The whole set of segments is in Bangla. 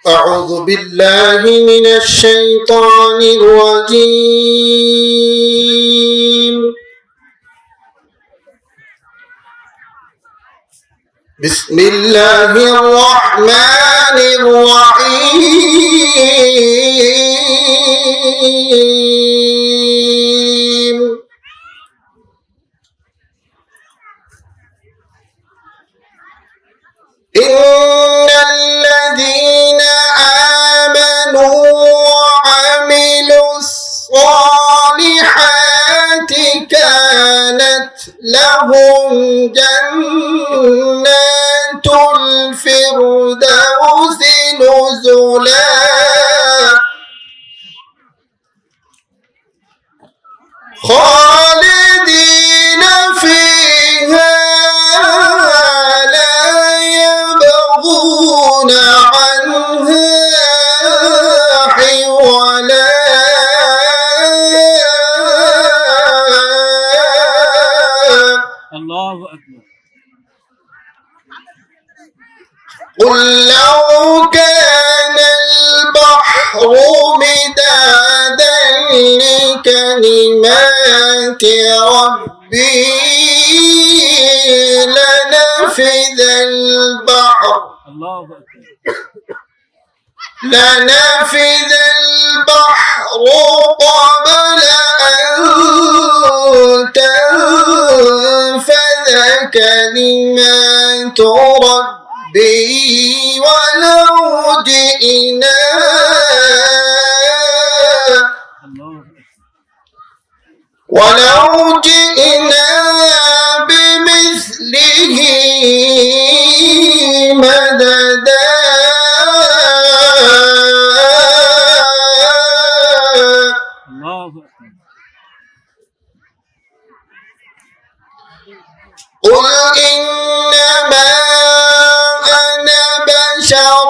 أعوذ بالله من الشيطان الرجيم. بسم الله الرحمن الرحيم. إن الذين آمنوا وعملوا الصالحات كانت لهم جنات الفردوس نزلا خالدين فيها لا يبغون عنها حولا الله أكبر. قل لو كان البحر مدادا لكلمات ربي لنفذ البحر قبل أن تنفذ كلمات ربي ولو جئنا بمثله مددا قل إنما أنا بشر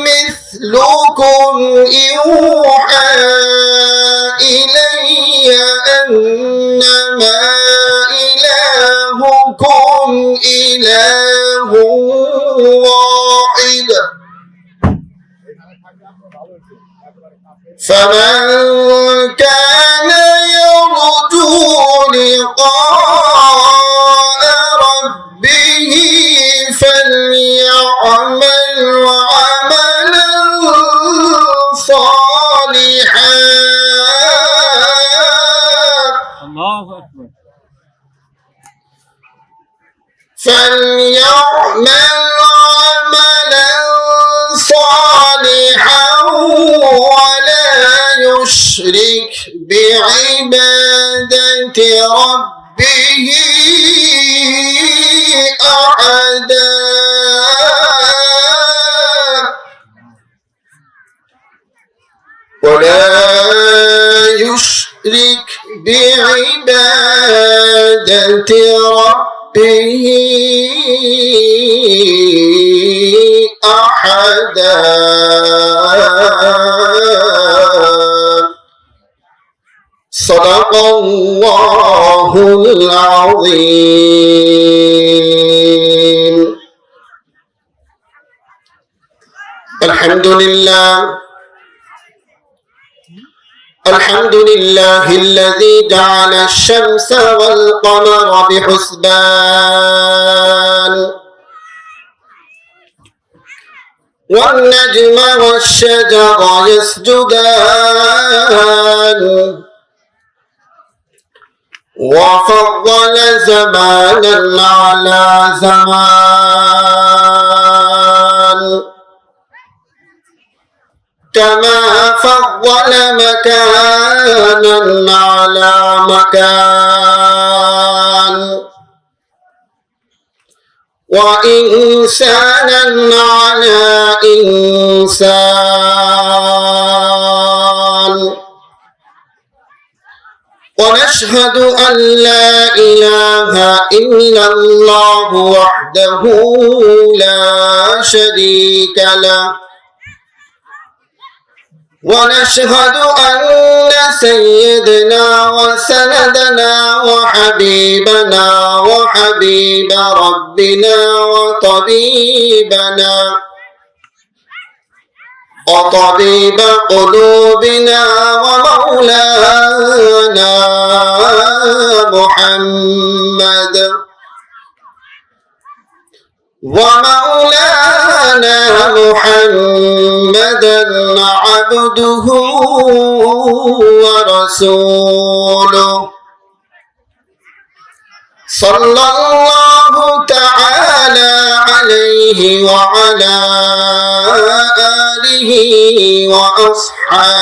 مثلكم يوحى إلي أنما إلهكم إله واحد فمن كان يرجو لقاء ربه فليعمل عملا صالحا ولا يشرك بعبادة ربه أحدا صدق الله العظيم. الحمد لله الذي جعل الشمس والقمر بحسبان والنجم والشجر يسجدان وفضل زمانا على زمان كما فضل مكانا على مكان وإنسانا على إنسان ونشهد أن لا إله إلا الله وحده لا شريك له ونشهد أن سيدنا وسندنا وحبيبنا وحبيب ربنا وطبيبنا وطبيب قلوبنا ومولانا محمد محمدا عبده ورسوله صلى الله تعالى عليه وعلى آله وأصحابه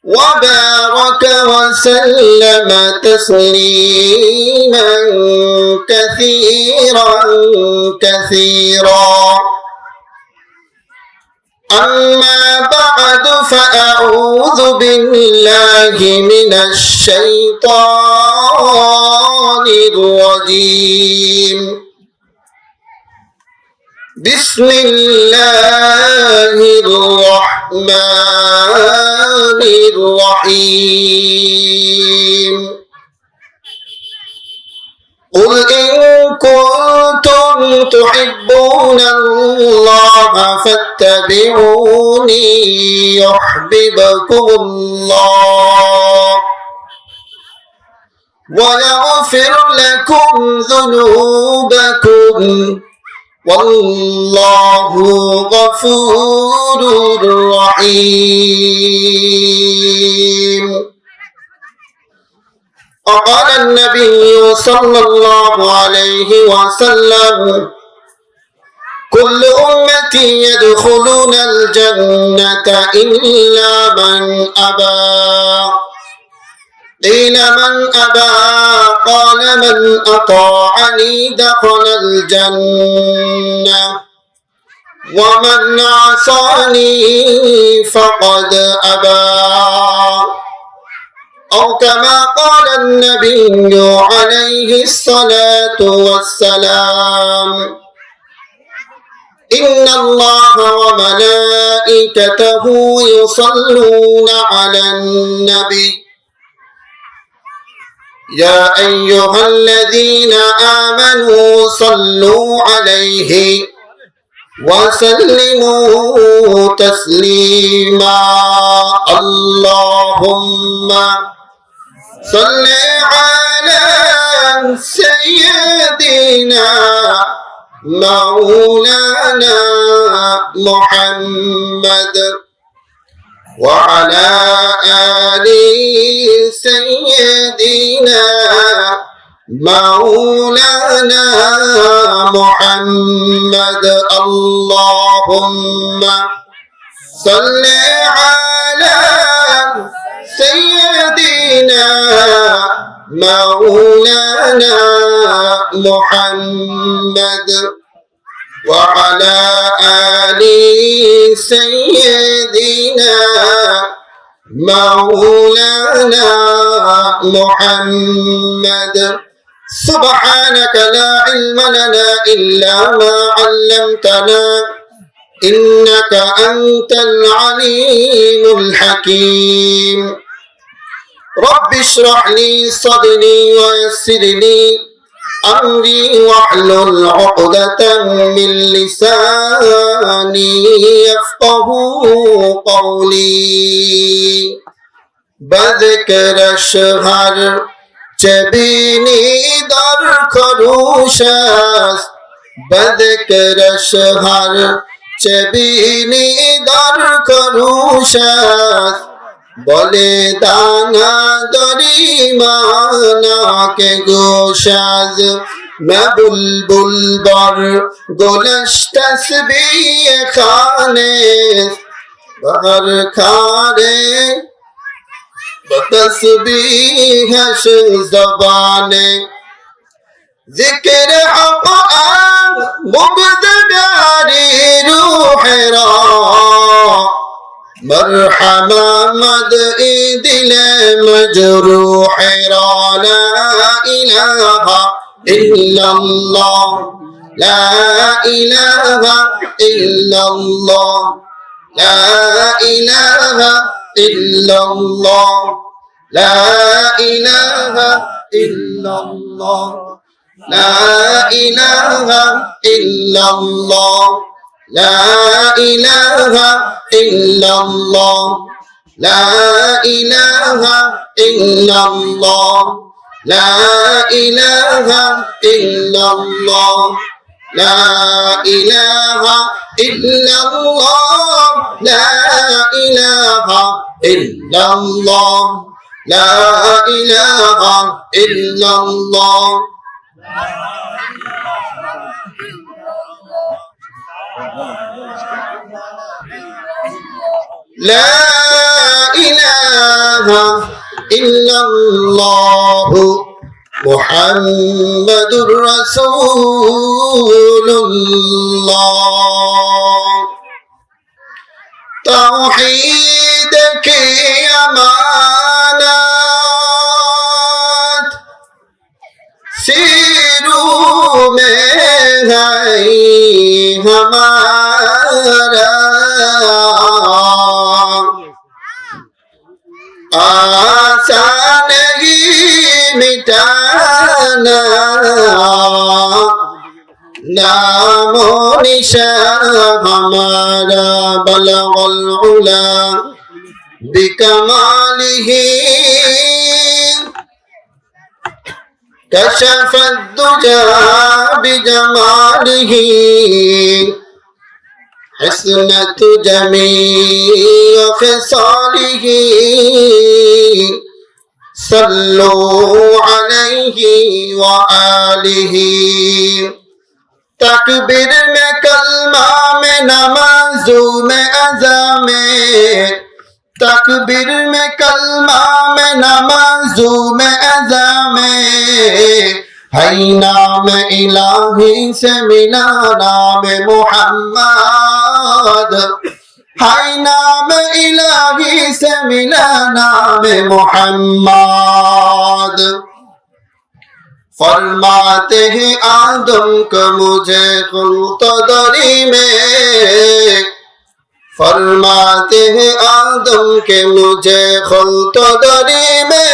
وبارك وسلم تسليما كثيرا أما بعد فأعوذ بالله من الشيطان الرجيم بسم الله الرحمن الرحيم قل إن كنتم تحبون الله فاتبعوني يحببكم الله ويغفر لكم ذنوبكم والله غفور رحيم. وقال النبي صلى الله عليه وسلم كل أمتي يدخلون الجنة إلا من أبى قيل من أبى قال من أطاعني دخل الجنة ومن عصاني فقد أبى أو كما قال النبي عليه الصلاة والسلام إن الله وملائكته يصلون على النبي يا أيها الذين آمنوا صلوا عليه وسلموا تسليما اللهم صل على سيدنا مولانا محمد وعلى آل سيدنا مولانا محمد اللهم صل على سيدنا مولانا محمد وعلى آل سيدنا مولانا محمد سبحانك لا علم لنا إلا ما علمتنا إنك أنت العليم الحكيم رب اشرح لي صدري ويسر لي أمري واحلل عقدة من لساني يفقه قولي بذكر الشهر چبینی در خروش است بذکر شهر چبینی در خروش است বলে দানা দরি মানা কে গোশাজ मैं बुलबुल बर गोलश तस्बीह खाने बहर खाने तस्बीह ज़बाने ذکر حق مبدداری روح را مرحبا مدعی دل مجروح را لا إله إلا الله لا إله إلا الله لا إله إلا الله লা ইলাহা ইল্লাল্লাহ লা ইলাহা ইল্লাল্লাহ লা ইলাহা ইল্লাল্লাহ লা ইলাহা ইল্লাল্লাহ লা ইলাহা ইল্লাল্লাহ লা ইলাহা ইল্লাল্লাহ লা ইলাহা ইল্লাল্লাহ লা ইলাহা ইল্লাল্লাহ لا إله إلا الله محمد رسول الله توحید کی امانت سیروں میں ہے ہمارا آسان ہی مٹانا نام و نشان ہمارا بلغ العلا بکمالہ کشف الدجى بجمالہ حسنة جميع خصاله صلوا عليه وآله تکبیر میں کلمہ میں نمازوں میں اذا میں تکبیر میں کلمہ میں نمازوں میں اذا میں ہے نام الہی سے ملا نام محمد ہے نام الہی سے ملا نام محمد فرماتے ہیں آدم کو مجھے خلق دری میں فرماتے ہیں آدم کے مجھے خلق دری میں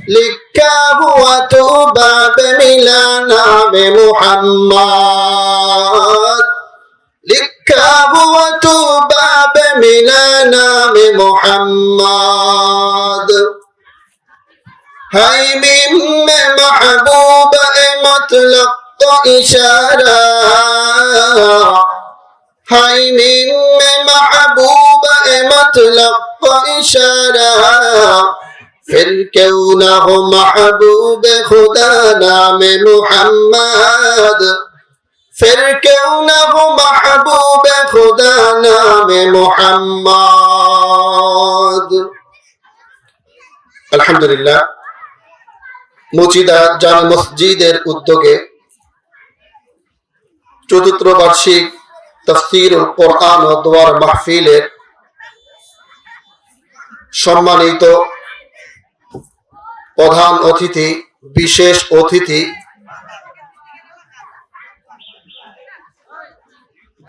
لکھا ہوا تو باب ملا نام محمد لکھا ہوا تو باب ملا نام محمد ہے میم میں محبوب مطلق تو اشارہ ہے میم میں محبوب مطلق تو اشارہ پھر کیوں نہ ہو محبوب خدا نام محمد پھر کیوں نہ ہو محبوب خدا نام محمد আলহামদুলিল্লাহ মুচিদা জামে মসজিদের উদ্যোগে চতুর্থ বার্ষিক তাফসীরুল কোরআন ও দোয়ার মাহফিলের সম্মানিত প্রধান অতিথি বিশেষ অতিথি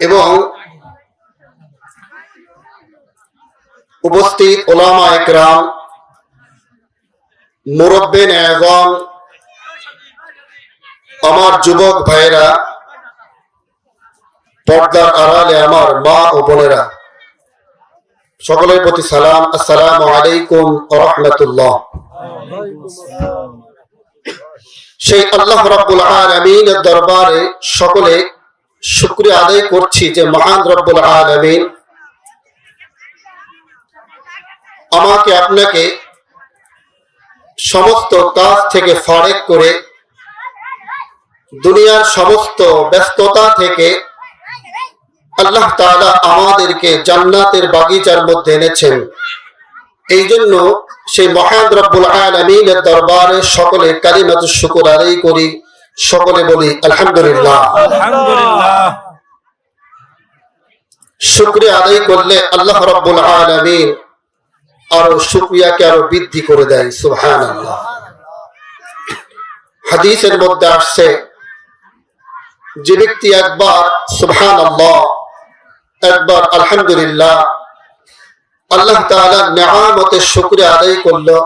এবং উপস্থিত উলামা একরাম মুরব্বিন আযম আমার যুবক ভাইরা পর্দার আড়ালে আমার মা ও বোনেরা সকলের প্রতি সালাম আসসালামু আলাইকুম ওয়া রাহমাতুল্লাহ সেই আল্লাহ রাব্বুল আলামিনের দরবারে সকলে শুকরিয়া আদায় করছি যে মহান রব্বুল আলামিন আমাকে আপনাকে সমস্ত কাজ থেকে ফারেক করে দুনিয়ার সমস্ত ব্যস্ততা থেকে আল্লাহ তাআলা আমাদেরকে জান্নাতের বাগিচার মধ্যে এনেছেন। এই জন্য সেই মহান রব্বুল আলামিনের দরবারে সকলে কালিমাতুশ শুকর আদায় করি, সকলে বলি আলহামদুলিল্লাহ। আলহামদুলিল্লাহ। শুকরিয়া আদায় করলে আল্লাহ রব্বুল আলামিন আরো শুকরিয়াকে আরো বৃদ্ধি করে দেয়। সুবহানাল্লাহ। হাদিসের মধ্যে আসছে যে ব্যক্তি একবার সুবহানাল্লাহ একবার আলহামদুলিল্লাহ আল্লাহ তাআলার নিয়ামতের শুকরিয়া আদায় করলো।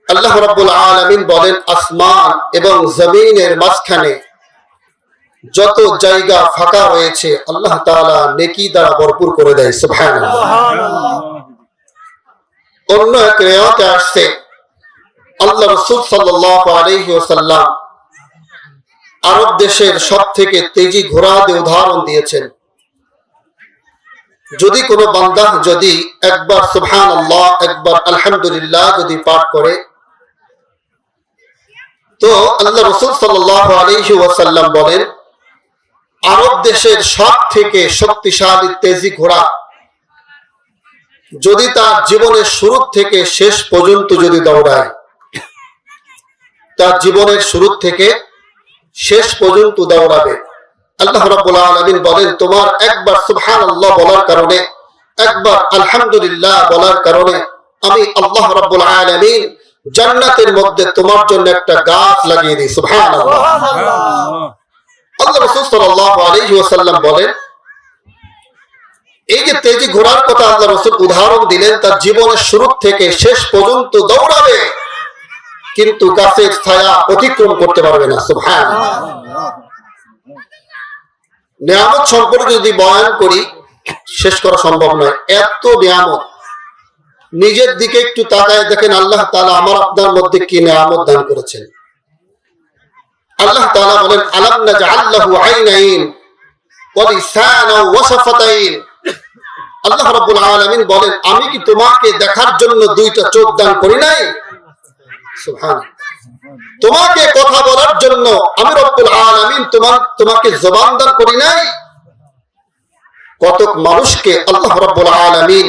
আল্লাহ রাব্বুল আলামিন বলেন, আসমান এবং জমিনের মাঝখানে যত জায়গা ফাঁকা রয়েছে আল্লাহ তাআলা নেকি দ্বারা ভরপুর করে দেয়। সুবহানাল্লাহ। অন্য এক রিওয়ায়াতে আসছে, আল্লাহ রাসূল সাল্লাল্লাহু আলাইহি ওয়াসাল্লাম আরব দেশের সবথেকে তেজি ঘোড়াদের উদাহরণ দিয়েছেন। যদি কোনো বান্দা যদি একবার সুবহানাল্লাহ একবার আলহামদুলিল্লাহ যদি পাঠ করে, তো আল্লাহ রাসূল সাল্লাল্লাহু আলাইহি ওয়াসাল্লাম বলেন, আরব দেশের সবথেকে শক্তিশালী তেজি ঘোড়া যদি তার জীবনের শুরু থেকে শেষ পর্যন্ত যদি দৌড়ায়, তার জীবনের শুরু থেকে শেষ পর্যন্ত দৌড়াবে, আল্লাহ রাব্বুল আলামিন বলেন, তোমার একবার সুবহানাল্লাহ বলার কারণে, একবার আলহামদুলিল্লাহ বলার কারণে আমি আল্লাহ রাব্বুল আলামিন জান্নাতের মধ্যে তোমার জন্য একটা গাছ লাগিয়ে দিই। সুবহানাল্লাহ। আল্লাহ রাসূল সাল্লাল্লাহু আলাইহি ওয়াসাল্লাম বলেন, এই যে তেজি ঘোড়ার কথা আল্লাহ রাসূল উদাহরণ দিলেন, তার জীবনের শুরু থেকে শেষ পর্যন্ত দৌড়াবে কিন্তু গাছের ছায়া অতিক্রম করতে পারবে না। সুবহানাল্লাহ। নিয়ামত সম্পর্কে যদি বয়ান করি শেষ করা সম্ভব নয়, এত নিয়ামত। নিজের দিকে একটু তাকায় দেখেন আল্লাহ তাআলা আমার আপনার মধ্যে কি নিয়ামত দান করেছেন। আল্লাহ তাআলা বলেন, আলাম নাজআল লাহু আইনাইন ওয়া লিসানাও ওয়া শাফাতাইন। আল্লাহ রাব্বুল আলামিন বলেন, আমি কি তোমাকে দেখার জন্য দুইটা চোখ দান করি নাই? সুবহানাল্লাহ। তোমাকে কথা বলার জন্য আমি রব্বুল আলামিন তোমাকে জবান দান করি নাই? কত মানুষকে আল্লাহ রাব্বুল আলামিন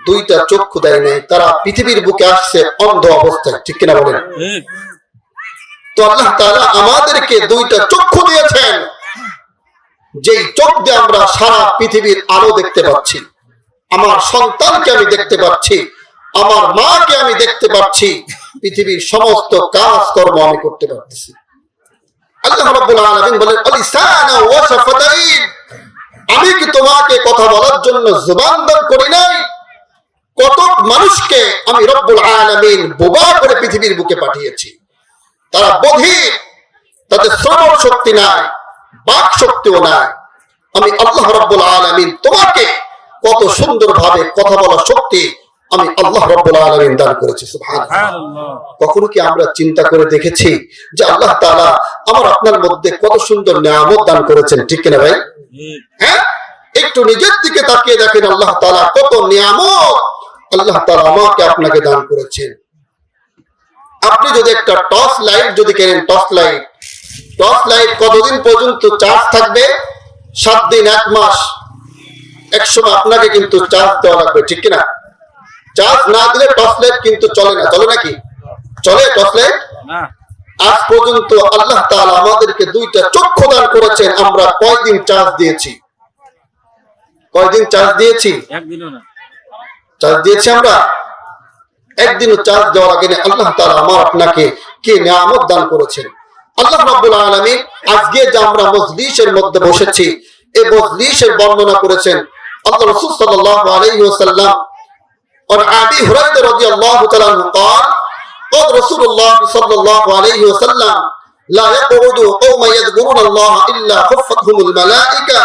দুইটা চক্ষু দেয় নাই, তারা পৃথিবীর বুকে আসছে অন্ধ অবস্থায়, ঠিক কিনা বলেন? তো আল্লাহ তাআলা আমাদেরকে দুইটা চক্ষু দিয়েছেন, যেই চোখ দিয়ে আমরা সারা পৃথিবীর আলো দেখতে পাচ্ছি, আমার সন্তানকে আমি দেখতে পাচ্ছি, আমার মাকে আমি দেখতে পাচ্ছি, পৃথিবীর সমস্ত কাজকর্ম আমি করতে পারতেছি। আল্লাহ রাব্বুল আলামিন বলেন, আলিসানা ওয়া শাফাতাইন, আমি কি তোমাকে কথা বলার জন্য জবান দান করি নাই? কত মানুষকে আমি রব্বুল আলামিন বোবা করে পৃথিবীর বুকে পাঠিয়েছি, তারা বধির, তাদের শ্রবণ শক্তি নাই, বাক শক্তিও নাই। আমি আল্লাহ রাব্বুল আলামিন তোমাকে কত সুন্দরভাবে কথা বলার শক্তি আমি আল্লাহ রাব্বুল আলামিন দান করেছি। সুবহানাল্লাহ। কখনো কি আমরা চিন্তা করে দেখেছি যে আল্লাহ তাআলা আমার আপনার মধ্যে কত সুন্দর নিয়ামত দান করেছেন, ঠিক কিনা ভাই? হ্যাঁ, একটু নিজের দিকে তাকিয়ে দেখেন আল্লাহ তাআলা কত নিয়ামত আল্লাহ তাআলা আমাকে আপনাকে দান করেছেন। আপনি যদি একটা টর্চ লাইট যদি কেনেন, টর্চ লাইট কতদিন পর্যন্ত চার্জ থাকবে? 7 দিন, 1 মাস। এক সময় আপনাকে কিন্তু চার্জ দেওয়া লাগবে, ঠিক কিনা? চার্জ না দিলে টর্চ লাইট কিন্তু চলে না। চলে নাকি? চলে টর্চ লাইট? আজ পর্যন্ত আল্লাহ তাআলা আমাদেরকে দুইটা চক্ষু দান করেছেন, আমরা কয়দিন চার্জ দিয়েছি? কয়দিন চার্জ দিয়েছি? একদিনও না। চার্জ দিয়েছি আমরা? একদিনও চার্জ দেওয়া লাগে না। আল্লাহ তাআলা আমার আপনাকে কি নিয়ামত দান করেছেন। আল্লাহ রাব্বুল আলামিন আজকে যে আমরা মজলিসের মধ্যে বসেছি, এই মজলিসের বর্ণনা করেছেন আল্লাহ রাসূল সাল্লাল্লাহু আলাইহি ওয়াসাল্লাম। আর আবি হুরায়রা রাদিয়াল্লাহু তাআলা قال قال رسول الله صلى الله عليه وسلم لا يقعد قوم يذكرون الله الا خفتهم الملائكه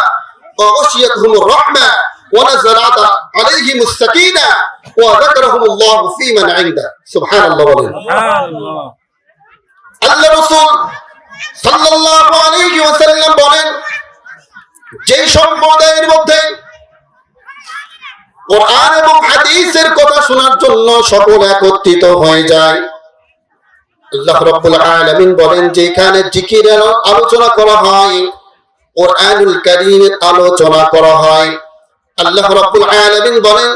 وغشيتهم الرحمه ونزلت عليهم السكينه وذكرهم الله في من عنده. سبحان الله. سبحان الله. আল্লাহ রাসূল সাল্লাল্লাহু আলাইহি ওয়াসাল্লাম বলেন, যে সম্প্রদায়ের মধ্যে কোরআন এবং হাদিসের কথা শোনার জন্য সকল একত্রিত হয়ে যায়, আল্লাহ রাব্বুল আলামিন বলেন যেখানে জিকিরের আলোচনা করা হয়, কোরআনুল কারীমের আলোচনা করা হয়, আল্লাহ রাব্বুল আলামিন বলেন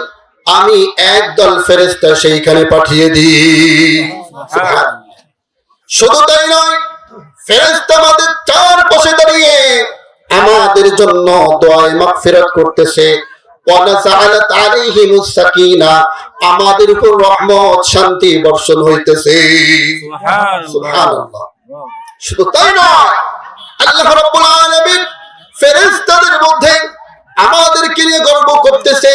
আমি একদল ফেরেশতা সেইখানে পাঠিয়ে দিই। সুবহানাল্লাহ। শুধু তাই নয়, ফেরেশতা আমাদের চারপাশে দাঁড়িয়ে আমাদের জন্য দোয়া মাগফিরাত করতেছে। ওয়ানাযালাত আলাইহিমুস সাকিনা, আমাদের উপর রহমত শান্তি বর্ষণ হইতেছে। সুবহানাল্লাহ। শুধু তাই নয়, আল্লাহ রাব্বুল আলামিন ফেরেশতাদের মধ্যে আমাদেরকে নিয়ে গর্ব করতেছে।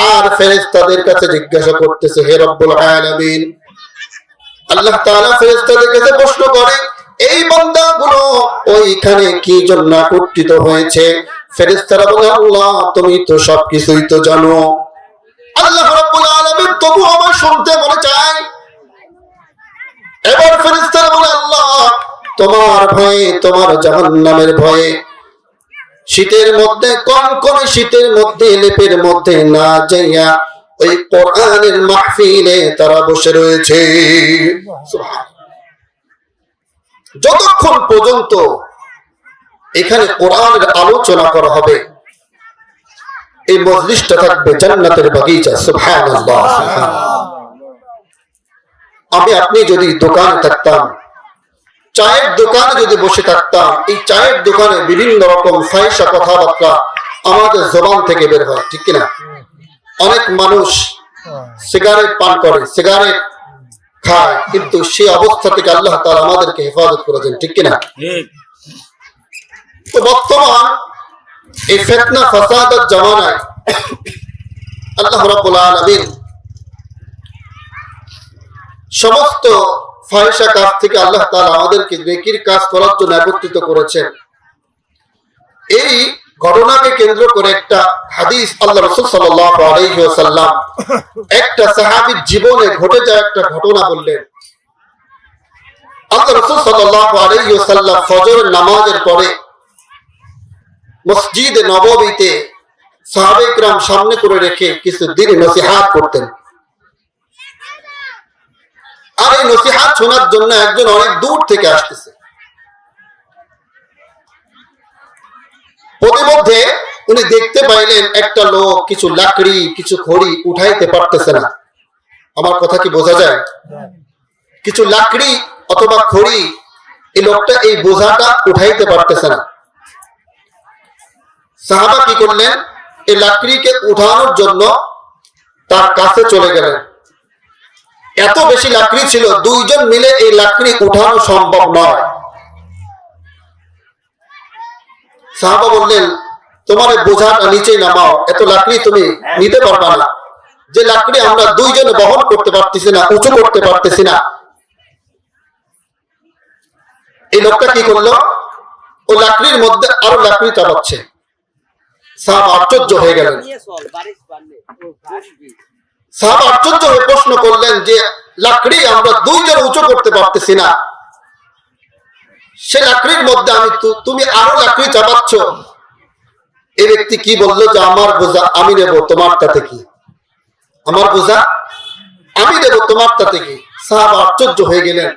আর ফেরেশতাদের কাছে জিজ্ঞাসা করতেছে, হে রব্বুল আলামিন, আল্লাহ তাআলা ফেরেশতাদের কাছে প্রশ্ন করে, এই বান্দাগুলো ওইখানে কি জন্য একত্রিত হয়েছে? ফেরেশতারা বলে, আল্লাহ তুমি তো সবকিছুই তো জানো। আল্লাহ রাব্বুল আলামিন তবু আমার শুনতে মনে চায়। এবার ফেরেশতারা বলে, আল্লাহ তোমার ভয়ে, তোমার জাহান্নামের ভয়ে শীতের মধ্যে, কনকনে শীতের মধ্যে, লেপের মধ্যে না যাইয়া ওই কোরআনের মাহফিলে তারা বসে রয়েছে। যতক্ষণ পর্যন্ত এখানে কোরআনের আলোচনা করা হবে, এই মজলিসটা থাকবে জান্নাতের বাগিচা। সুবহানাল্লাহ। আমি আপনি যদি দোকানে থাকতাম, চায়ের দোকানে যদি বসে থাকতাম, এই চায়ের দোকানে বিভিন্ন রকম ফাহিশা কথাবার্তা আমাদের জবান থেকে বের হয়, ঠিক কিনা? অনেক মানুষ সিগারেট পান করে, সিগারেট খায়, কিন্তু সেই অবস্থা থেকে আল্লাহ তাআলা আমাদেরকে হেফাজত করেছেন, ঠিক কিনা? তো বর্তমান এই ফিতনা ফাসাদের জামানায় আল্লাহ রাব্বুল আলামিন সমস্ত ফাহিশা কাজ থেকে আল্লাহ তাআলা আমাদেরকে নেকির কাজ করার জন্য একত্রিত করেছেন। এই ঘটনাকে কেন্দ্র করে একটা হাদিস আল্লাহ রাসূল সাল্লাল্লাহু আলাইহি ওয়াসাল্লাম একটা সাহাবীর জীবনে ঘটে যাওয়া একটা ঘটনা বললেন। আল্লাহ রাসূল সাল্লাল্লাহু আলাইহি ওয়াসাল্লাম ফজরের নামাজের পরে মসজিদে নববীতে সাহাবায়ে কিরাম সামনে করে রেখে কিছু দ্বীন নসিহত করতেন। আর এই নসিহত শোনার জন্য একজন অনেক দূর থেকে আসতেছে। প্রতিমধ্যে উনি দেখতে পাইলেন একটা লোক কিছু লাকড়ি, কিছু খড়ি উঠাইতে পারতেছে না। আমার কথা কি বোঝা যায়? কিছু লাকড়ি অথবা খড়ি, এই লোকটা এই বোঝাটা উঠাইতে পারতেছে না। সাহাবা কি করলেন? এই লাকড়িকে উঠানোর জন্য তার কাছে চলে গেলেন। এত বেশি লাকড়ি ছিল, দুইজন মিলে এই লাকড়ি উঠানো সম্ভব নয়। সাহাবা বললেন, তোমার বোঝাটা নিচে নামাও, এত লাকড়ি তুমি নিতে পারবা না। যে লাকড়ি আমরা দুইজনে বহন করতে পারতেছি না, উঁচু করতে পারতেছি না। এই লোকটা কি করলো? ও লাকড়ির মধ্যে আরো লাকড়ি চাপাচ্ছে। সাহাবা আশ্চর্য হয়ে গেলেন। সাহাবা আশ্চর্য হয়ে প্রশ্ন করলেন যে লাকড়ি আমরা দুইজন উঁচু করতে পারতেছি না, সে লাকড়ির মধ্যে তুমি আরো লাকড়ি চাপাচ্ছ। এই ব্যক্তি কি বললো যে আমার বোঝা আমি নেব, তোমার তাতে কি? আমার বোঝা আমি নেব, তোমার তাতে কি? সাহাবা আশ্চর্য হয়ে গেলেন,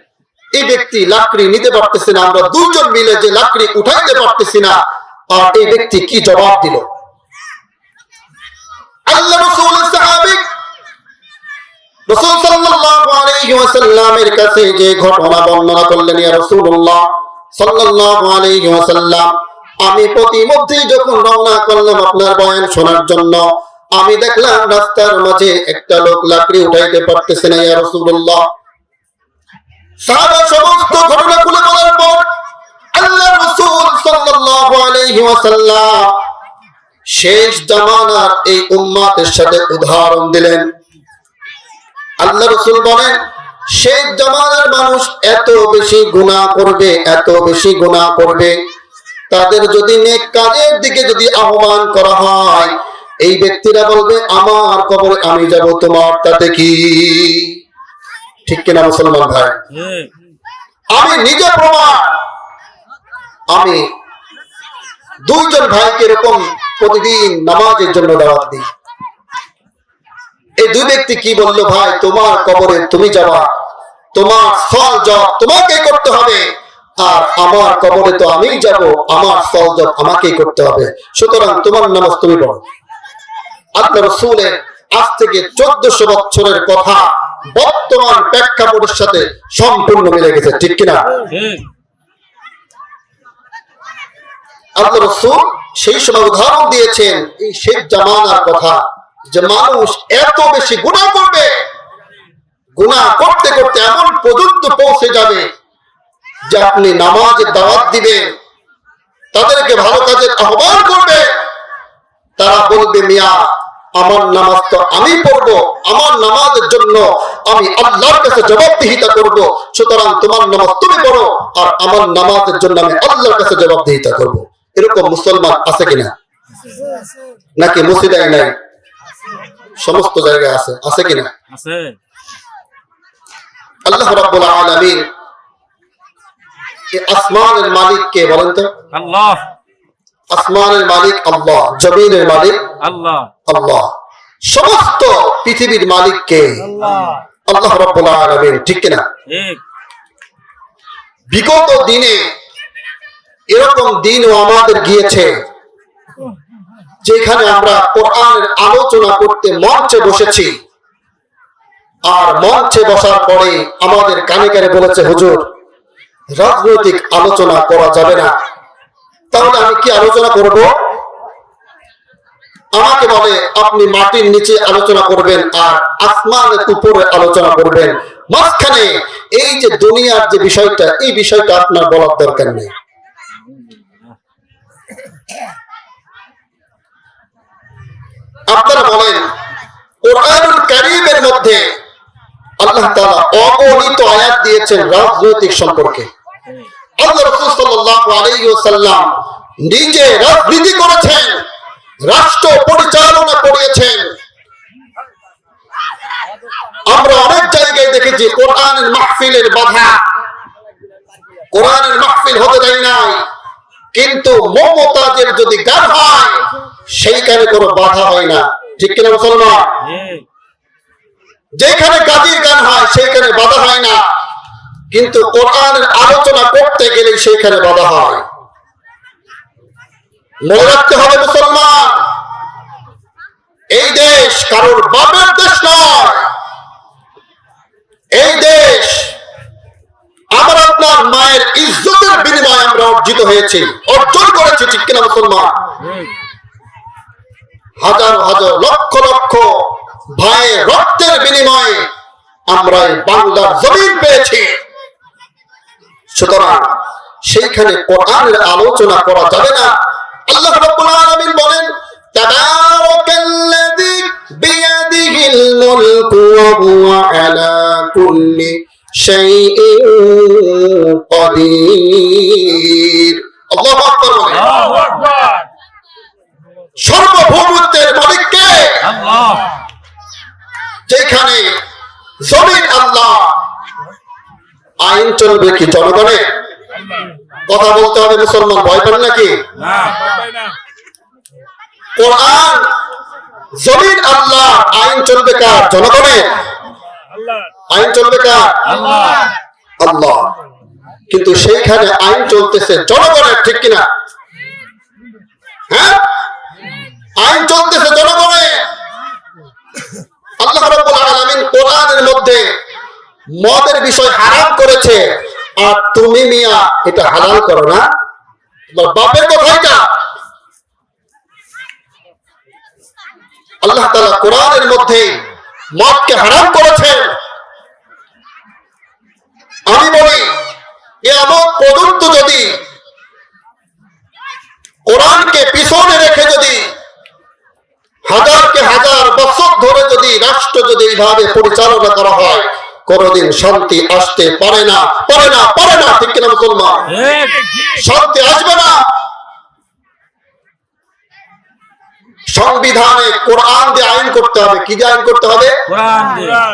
এই ব্যক্তি লাকড়ি নিতে পারতেছে না, আমরা দুইজন মিলে যে লাকড়ি উঠাইতে পারতেছি না। আর এই ব্যক্তি কি জবাব দিল? আল্লাহ রাসূলের সাহাবী রাসূল সাল্লাল্লাহু আলাইহি ওয়াসাল্লামের কাছে যে ঘটনা বর্ণনা করলেন, ইয়া রাসূলুল্লাহ সাল্লাল্লাহু আলাইহি ওয়াসাল্লাম, আমি প্রতিমধ্যেই যখন রওনা করলাম আপনার বয়ান শোনার জন্য, আমি দেখলাম রাস্তার মাঝে একটা লোক লাকড়ি উঠাইতে পারতেছে না, ইয়া রাসূলুল্লাহ। সাহাবা সমস্ত ঘটনা খুলে বলার পর আল্লাহ রাসূল সাল্লাল্লাহু আলাইহি ওয়াসাল্লাম শেষ জামানার এই উম্মতের সাথে উদাহরণ দিলেন। আল্লাহ রাসূল বলেন, শেষ জামানার মানুষ এত বেশি গুনাহ করবে, এত বেশি গুনাহ করবে, তাদের যদি নেক কাজের দিকে যদি আহ্বান করা হয়, এই ব্যক্তিরা বলবে আমার কবরে আমি যাব, তোমার তাতে কি? ঠিক কিনা মুসলমান ভাই? আমি নিজে প্রমাণ। আমি দুইজন ভাইকে এরকম প্রতিদিন নামাজের জন্য দাওয়াত দিই। এই দুই ব্যক্তি কি বললো, ভাই তোমার কবরে তুমি যাবা, তোমার ফল জব তোমাকে করতে হবে, আর আমার কবরে তো আমি যাব, আমার ফল জব আমাকেই করতে হবে, সুতরাং তোমার নামাজ তুমি পড়ো। আল্লাহ রাসূলের আজ থেকে 1400 বছরের কথা বর্তমান প্রেক্ষাপটের সাথে সম্পূর্ণ মিলে গেছে, ঠিক কিনা? আল্লাহ রাসূল সেই সময় উদাহরণ দিয়েছেন এই শেষ জামানার কথা, যে মানুষ এত বেশি গুনাহ করবে, গুনাহ করতে করতে এমন পর্যন্ত পৌঁছে যাবে যে আপনি নামাজের দাওয়াত দিবেন, তাদেরকে ভালো কাজের আহ্বান করবে, তারা বলবে, মিয়া আমার নামাজ তো আমি পড়বো, আমার নামাজের জন্য আমি আল্লাহর কাছে জবাবদিহিতা করব, সুতরাং তোমার নামাজ তুমি পড়ো আর আমার নামাজের জন্য আমি আল্লাহর কাছে জবাবদিহিতা করব। এরকম মুসলমান আছে কিনা? নাকি মসজিদায় নাই? সমস্ত জায়গায় আছে, আছে কিনা? আছে। আল্লাহ রাব্বুল আলামিন এই আসমানের মালিক কে বলেন তো? আল্লাহ। আসমানের মালিক আল্লাহ, জমিনের মালিক আল্লাহ। আল্লাহ, সমস্ত পৃথিবীর মালিক কে? আল্লাহ রাব্বুল আলামিন, ঠিক কিনা? ঠিক। বিগত দিনে এরকম দিনও আমাদের গিয়েছে যেখানে আমরা কোরআনের আলোচনা করতে মঞ্চে বসেছি, আর মঞ্চে বসার পরে আমাদের কানে কানে বলেছে, হুজুর রাজনৈতিক আলোচনা করা যাবে না। তাহলে আমি কি আলোচনা করব? আমাকে বলে আপনি মাটির নিচে আলোচনা করবেন আর আসমানের উপরে আলোচনা করবেন, মাঝখানে এই যে দুনিয়ার যে বিষয়টা, এই বিষয়টা আপনার বলার দরকার নেই। আপনারা বলেন কোরআনুল কারীমের মধ্যে আল্লাহ তাআলা অগণিত আয়াত দিয়েছেন রাজনৈতিক সম্পর্কে। আল্লাহ রাসূল সাল্লাল্লাহু আলাইহি ওয়াসাল্লাম নিজে রাজনীতি করেছেন, রাষ্ট্র পরিচালনা করিয়েছেন। আমরা অনেক জায়গায় দেখেছি কোরআনের মাহফিলের বাধা, কোরআনের মাহফিল হতে দেয় নাই, কিন্তু মমতাজের যদি গান হয় সেইখানে কোনো বাধা হয় না, ঠিক কিনা মুসলমান? যেখানে গাজীর গান হয় সেইখানে বাধা হয় না, কিন্তু কোরআনের আলোচনা করতে গেলে সেইখানে বাধা হয়। মনে রাখতে হবে মুসলমান, এই দেশ কারোর বাপের দেশ নয়। এই দেশ আমার আপনার মায়ের ইজ্জতের বিনিময়ে আমরা অর্জিত হয়েছি, অর্জন করেছি, ঠিক কিনা মুসলমান? হাজার হাজার লক্ষ লক্ষ ভাইয়ের রক্তের বিনিময়ে আমরা এই বাংলার জমিন পেয়েছি। সুতরাং সেইখানে কোরআনের আলোচনা করা যাবে না। আল্লাহ রাব্বুল আলামিন বলেন, তাবারাকাল্লাযী বিয়াদিহিল মুলকু ওয়া হুয়া আলা কুল্লি শাইইন কাদির। আল্লাহু আকবার। আল্লাহু আকবার। সর্বভৌমত্বের মালিক কে? আল্লাহ। যেখানে জমিন আল্লাহ, আইন চলবে কি জনগণের? কথা বলতে হবে মুসলমান, ভয় পান নাকি? না, ভয় পাই না। কোরআন, জমিন আল্লাহ, আইন চলবে কার? জনগণের। আল্লাহ। আইন চলবে কার? আল্লাহ। আল্লাহ। কিন্তু সেইখানে আইন চলতেছে জনগণের, ঠিক কিনা? হ্যাঁ, আইন চলতেছে জনগণের। আল্লাহ রাব্বুল আলামিন কোরআনের মধ্যে মদের বিষয় হারাম করেছে, আর তুমি মিয়া এটা হালাল করো না। তোমার বাপের কথা এটা। আল্লাহ তাআলা কোরআনের মধ্যে মদকে হারাম করেছেন। আমি বলি কিয়ামত পর্যন্ত যদি কোরআনকে পিছনে রেখে যদি হাজারকে হাজার বছর ধরে যদি রাষ্ট্র যদি এইভাবে পরিচালনা করা হয়, কোনদিন শান্তি আসতে পারে না, পারে না, পারে না, ঠিক কিনা মুসলমান? শান্তি আসবে না। সংবিধানে কোরআন দিয়ে আইন করতে হবে। কি দিয়ে আইন করতে হবে?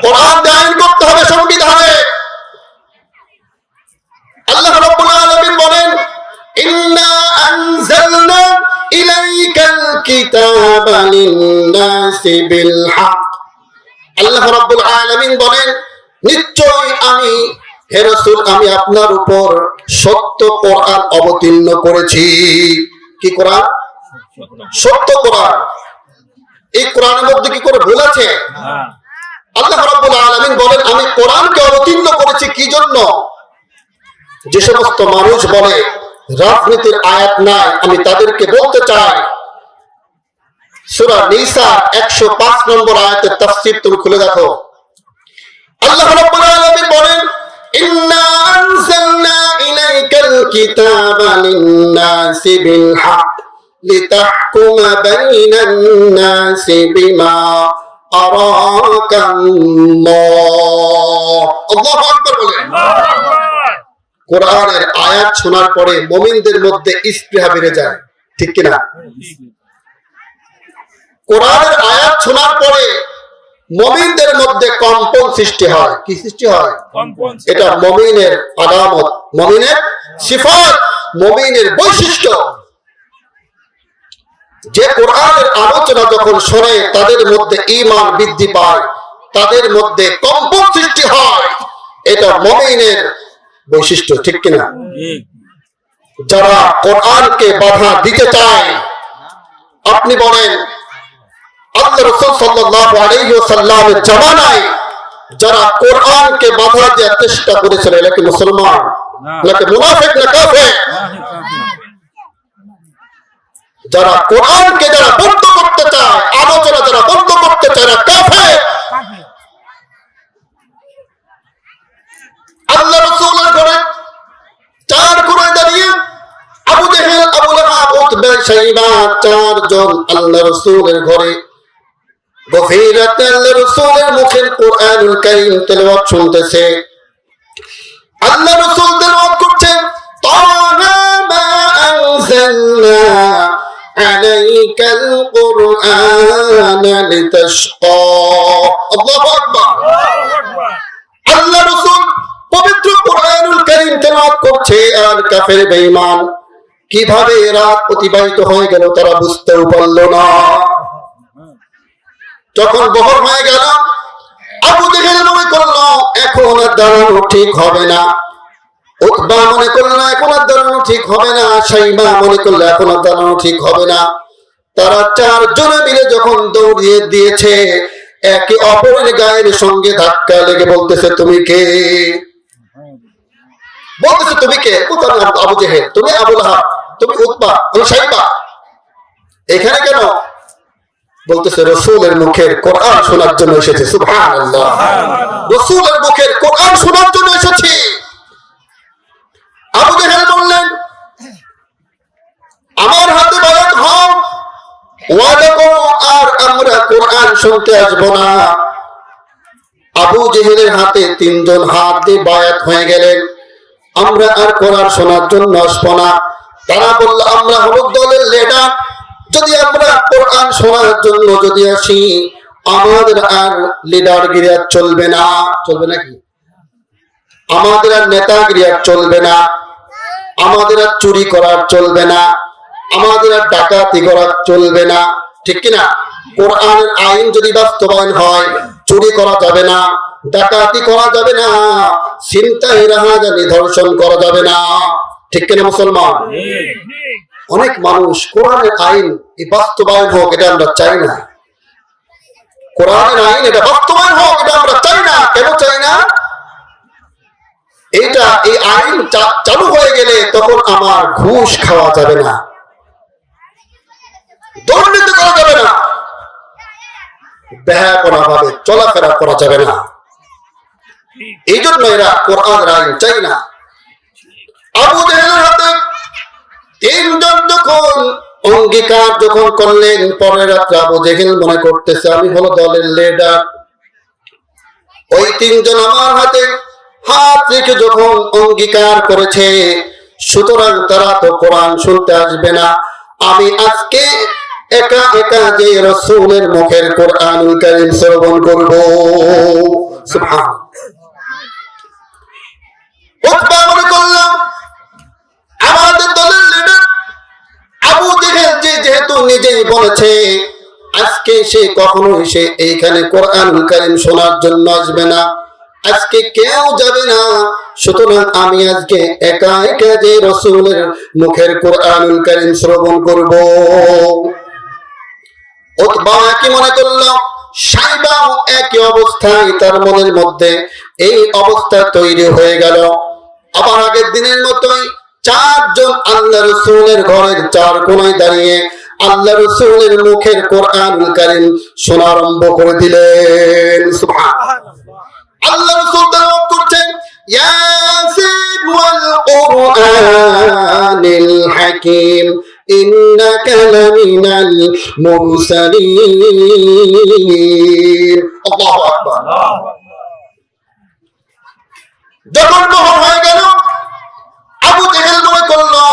কোরআন দিয়ে আইন করতে হবে সংবিধানে। আল্লাহ রাব্বুল আলামিন বলেন, ইন্না আনজালনা ইলাইকাল কিতাবা লিন-নাসি বিল হক। আল্লাহ রাব্বুল আলামিন বলেন, নিশ্চয় আমি হে রাসূল, আমি আপনার উপর সত্য কোরআন অবতীর্ণ করেছি। কি কোরআন? সত্য কোরআন। এই কোরআনের মধ্যে কি করে ভুল আছে? আল্লাহ রাব্বুল আলামিন বলেন, আমি কোরআনকে অবতীর্ণ করেছি কি জন্য? যে সমস্ত মানুষ বলে রাজনীতির আয়াত নাই, আমি তাদেরকে বলতে চাই, সূরা নিসা 105 নম্বর আয়াতের তাফসীর তুমি খুলে দেখো। আল্লাহ রাব্বুল আলামিন বলেন, ইন্না আনজালনা ইলাইকাল কিতাবা লিন-নাসি বিল হক لتحكم بين الناس بما أراك الله الله أكبر বলেন কোরআনের আয়াত শোনার পরে মুমিনদের মধ্যে স্পৃহা বেড়ে যায় ঠিক কি না কোরআনের আয়াত শোনার পরে মুমিনদের মধ্যে কম্পন সৃষ্টি হয় কি সৃষ্টি হয় এটা মুমিনের আলামত মুমিনের সিফাত মুমিনের বৈশিষ্ট্য যে কোরআনের আলোচনা যখন শোনে তাদের মধ্যে ঈমান বৃদ্ধি পায় তাদের মধ্যে কম্পন সৃষ্টি হয় এটা মুমিনের বৈশিষ্ট্য ঠিক কি না যারা কোরআনকে বাধা দিতে চায় আপনি বলেন আল্লাহ রাসূল সাল্লাল্লাহু আলাইহি ওয়াসাল্লামের জামানায় যারা কোরআনকে বাধা দেওয়ার চেষ্টা করেছিল এরা কি মুসলমান নাকি মুনাফিক না কাফের যারা কোরআনকে যারা বন্ধ করতে চায় আলোচনা যারা বন্ধ করতে চায় এরা কাফের আল্লাহ রাসূলের ঘরে চার কোণায় দাঁড়িয়ে আবু জেহেল আবু লাহাব উতবা শাইবা চারজন আল্লাহ রাসূলের ঘরে গভীর রাতে আল্লাহ রাসূলের মুখের কোরআনুল কারীম তেলাওয়াত শুনতেছে আল্লাহ রাসূল তেলাওয়াত করছেন তাহা মা আনজালনা আলাইকাল কুরআন লিতাশকা আল্লাহু আকবার আল্লাহ রাসূল পবিত্র কোরআনুল কারীম তেলাওয়াত করছে আর কাফের বেঈমান কিভাবে রাত অতিবাহিত হয়ে গেল তারা বুঝতেও পারল না যখন বহর হয়ে গেল আবু জেহেল মনে করলো এখন আর দাঁড়ানো ঠিক হবে না উতবা মনে করলো এখন আর দাঁড়ানো ঠিক হবে না শাইবা মনে করলো এখন আর দাঁড়ানো ঠিক হবে না তারা চারজনে মিলে যখন দৌড়িয়ে দিয়েছে একে অপরের গায়ের সঙ্গে ধাক্কা লেগে বলতেছে তুমি কে বলতেছে তুমি কে আবু জেহেল তুমি আবু লাহাব তুমি উতবা তুমি শাইবা এখানে কেন বলতেছে রাসূলের মুখের কোরআন শোনার জন্য এসেছে সুবহানাল্লাহ রাসূলের মুখের কোরআন শোনার জন্য এসেছি আবু জেহেল বললেন আমার হাতে বায়াত হও ওয়াদা করো আর আমরা কোরআন শুনতে আসবো না আবু জেহেলের হাতে তিনজন হাত দিয়ে বায়াত হয়ে গেলেন আমরা আর কোরআন শোনার জন্য আসবো না তারা বলল আমরা হলুদ দলের লিডার যদি আমরা কোরআন শোনার জন্য যদি আসি আমাদের আর লিডারগিরি আর চলবে না চলবে নাকি আমাদের আর নেতাগিরি আর চলবে না আমাদের আর চুরি করার চলবে না আমাদের আর ডাকাতি করার চলবে না ঠিক কিনা কোরআনের আইন যদি বাস্তবায়ন হয় চুরি করা যাবে না ডাকাতি করা যাবে না ছিনতাই রাহাজানি ধর্ষণ করা যাবে না ঠিক কিনা মুসলমান অনেক মানুষ কোরআনের আইন এই বাস্তবায়ন হোক এটা আমরা চাই না কোরআনের আইন এটা বাস্তবায়ন হোক এটা আমরা চাই না কেন চাই না এটা এই আইন চালু হয়ে গেলে তখন আমার ঘুষ খাওয়া যাবে না দুর্নীতি করা যাবে না বেহায়াপনা ভাবে চলাফেরা করা যাবে না এই জন্য এরা কোরআনের আইন চাই না আবু জেহেলের হাতে তিনজন যখন অঙ্গীকার যখন করলেন পরের রাত্রে আবু জেহেল মনে করতেছে আমি হলো দলের লিডার ওই তিনজন আমার হাতে হাত রেখে যখন অঙ্গীকার করেছে সুতরাং তারা তো কোরআন শুনতে আসবে না আমি আজকে একা একা যে রাসূলের মুখের কোরআনুল কারীম শ্রবণ করব সুবহানাল্লাহ উতবা মনে করলাম আমাদের দলের লিডার আবু জেহেল যেহেতু নিজেই বলেছে আজকে সে কখনোই সে এইখানে কোরআনুল কারীম শোনার জন্য আসবে না আজকে কেউ যাবে না সুতরাং আমি আজকে একা একা যে রাসূলের মুখের কোরআনুল কারীম শ্রবণ করব উতবা কি মনে করল শাইবাও একই অবস্থায় তার মনের মধ্যে এই অবস্থা তৈরি হয়ে গেল আবার আগের দিনের মতোই চারজন আল্লাহ রাসূলের ঘরের চার কোণায় দাঁড়িয়ে আল্লাহ রাসূলের মুখের কোরআনুল কারীম শোনা আরম্ভ করে দিলেন সুবহানাল্লাহ আল্লাহ রাসূল তেলাওয়াত করছেন ইয়াসিন ওয়াল কুরআনিল হাকীম ইন্নাকা লামিনাল মুরসালিন। আল্লাহু আকবার। যখন বহর হয়ে গেল, আবু জেহেল মনে করলো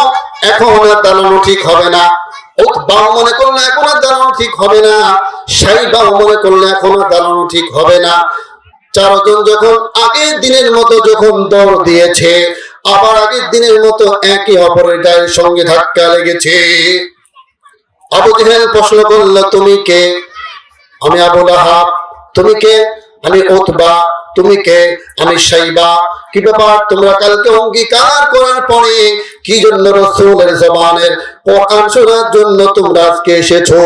এখন আর দাঁড়ানো ঠিক হবে না, উতবাও মনে করলো এখন আর দাঁড়ানো ঠিক হবে না, শাইবাও মনে করলো এখন আর দাঁড়ানো ঠিক হবে না। চারজন যখন আগের দিনের মতো যখন দৌড় দিয়েছে, আবার আগের দিনের মতো একে অপরের গায়ের সঙ্গে ধাক্কা লেগেছে। আবু জেহেল প্রশ্ন করলো, তুমি কে? আমি আবু লাহাব। তুমি কে? আমি উতবা। তুমি কে? আমি শাইবা। কি ব্যাপার, তোমরা কালকে অঙ্গীকার করার পরে কি জন্য রাসূলের জবানের কোরআন শোনার জন্য তোমরা আজকে এসেছো?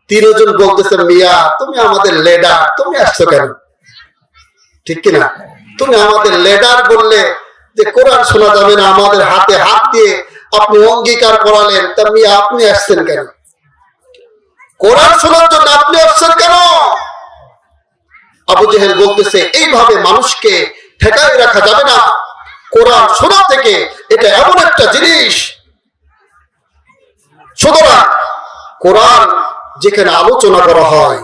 তিনজন বলতেছে, মিয়া তুমি আমাদের লিডার, তুমি আসছো কেন? ঠিক কিনা? তুমি আমাদের লিডার বললে যে কোরআন শোনা যাবে না, আমাদের হাতে হাত দিয়ে আপনি অঙ্গীকার করালেন, তা মিয়া আপনি আসছেন কেন? কোরআন শোনার জন্য আপনি আসছেন কেন? আবু জেহেল বলতেছে, এইভাবে মানুষকে ঠেকায় রাখা যাবে না। কোরআন শোনা থেকে এটা এমন একটা জিনিস, সুতরাং কোরআন যেখানে আলোচনা করা হয়,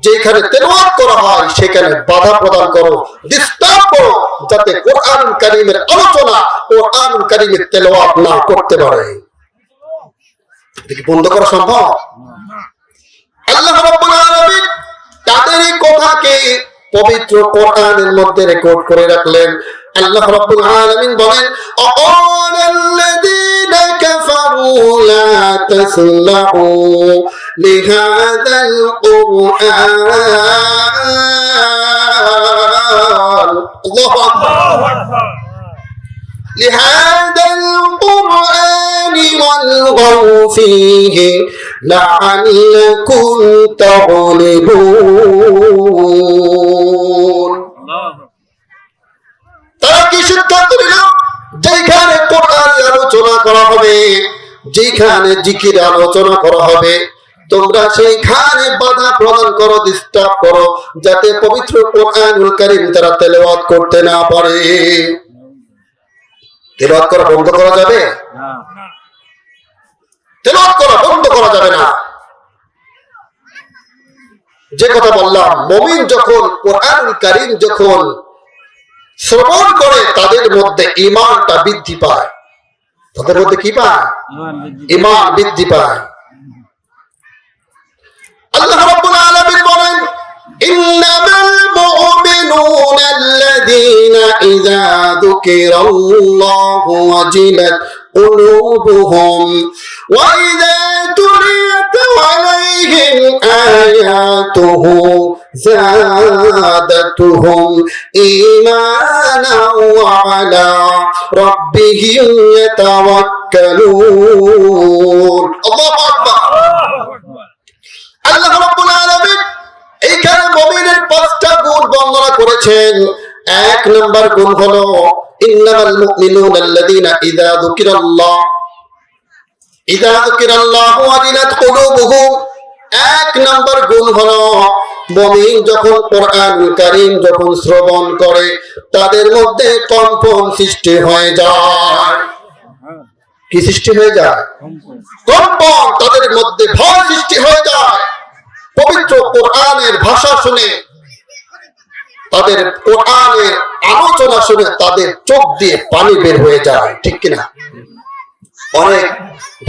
যেখানে তেলাওয়াত করা হয়, সেখানে বাধা প্রদান করো, ডিস্টার্ব করো, যাতে কোরআন কারীমের আলোচনা, কোরআন কারীমের তেলাওয়াত না করতে পারে। এটা কি বন্ধ করা সম্ভব? আল্লাহ রাব্বুল আলামিন তাদের এই কথাকে পবিত্র কোরআনের মধ্যে রেকর্ড করে রাখলেন। আল্লাহ রাব্বুল আলামিন বলেন, আল্লাযীনা কাফারু লা তাসমাউ লিহাযাল কুরআন। আল্লাহু আকবার। لهذا القرآن والغوا فيه لعلكم تغلبون। তারা কি সিদ্ধান্ত নিল? যেখানে কোরআনের আলোচনা করা হবে, যেখানে জিকির আলোচনা করা হবে, তোমরা সেইখানে বাধা প্রদান করো, ডিস্টার্ব করো, যাতে পবিত্র কোরআনুল কারীম তারা তেলাওয়াত করতে না পারে। তেলাওয়াত করা বন্ধ করা যাবে না, তেলাওয়াত করা বন্ধ করা যাবে না। যে কথা বললাম, মুমিন যখন কোরআনুল কারীম যখন শ্রবণ করে, তাদের মধ্যে ঈমানটা বৃদ্ধি পায়। তাদের মধ্যে কি পায়? ঈমান বৃদ্ধি পায়। আল্লাহ রাব্বুল আলামিন বলেন, ইন্নামাল মুমিনুনা আল্লাযীনা ইযা যুকিরাল্লাহু ওয়াজিলাত কুলুবুহুম ওয়া ইযা তুলিয়াত আলাইহিম আয়াতুহু যাদাতুহুম ঈমানান ওয়া আলা রাব্বিহিম ইয়াতাওয়াক্কালুন। আল্লাহু আকবার। আল্লাহ রাব্বুল আলামিন এইখানে মুমিনের 5টা গুণ বর্ণনা করেছেন। 1 নম্বর গুণ হলো ইন্নামাল মুমিনুনা আল্লাযীনা ইযা যুকিরাল্লাহু ওয়াজিলাত কুলুবুহুম। 1 নম্বর গুণ হলো মুমিন যখন কোরআনুল কারীম যখন শ্রবণ করে, তাদের মধ্যে কম্পন সৃষ্টি হয়ে যায়। কি সৃষ্টি হয়ে যায়? কম্পন। তাদের মধ্যে ভয় সৃষ্টি হয়ে যায়। পবিত্র কোরআনের ভাষা শুনে, তাদের কোরআনের আলোচনা শুনে তাদের চোখ দিয়ে পানি বের হয়ে যায়। ঠিক কিনা? অনেক